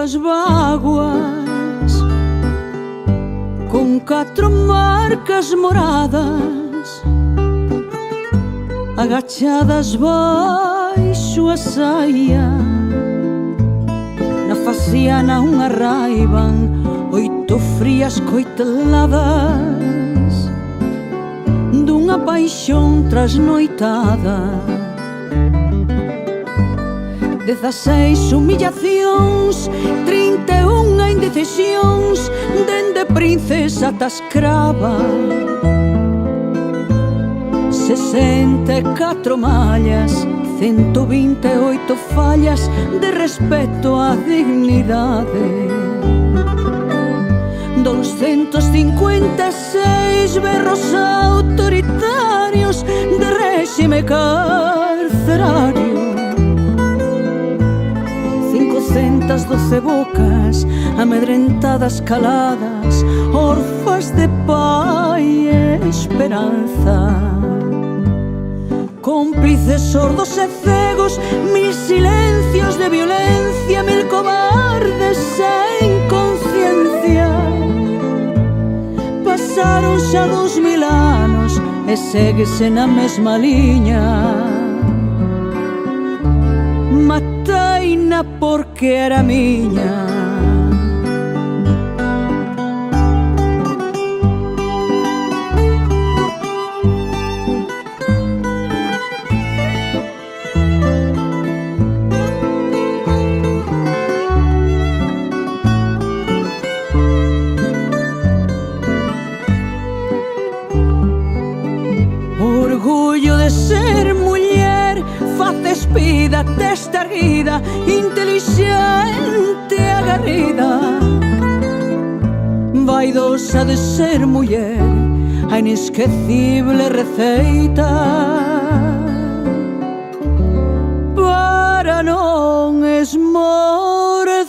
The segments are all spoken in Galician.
túas báguas con 4 marcas moradas agachadas baixo a saia. Na faciana unha raiban 8 frías coiteladas dunha paixón trasnoitada. 16 humillacións, 31 indecisións, dende princesa ata escrava. 64 mallas, 128 fallas de respeto á dignidade. 256 berros autoritarios de réxime carcerario. 512 bocas amedrentadas caladas, orfas de pai e esperanza. Cómplices sordos e cegos, 1000 silencios de violencia, 1000 cobardes sen conciencia. Pasaron xa 2000 anos e séguese na mesma liña. Mataina porque era miña. Orgullo de ser muller, faz despida, testa erguida, inteligente, agarrida. Vaidosa de ser muller, a inesquecible receita para non esmorecer.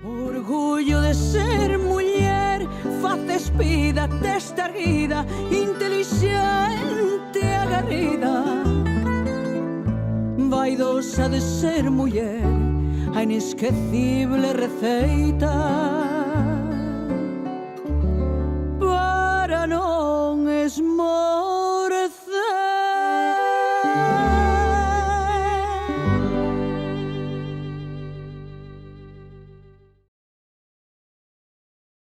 Orgullo de ser muller, faz despida, testa erguida, inteligente, agarrida. Vaidosa de ser muller, a inesquecible receita para non esmorecer.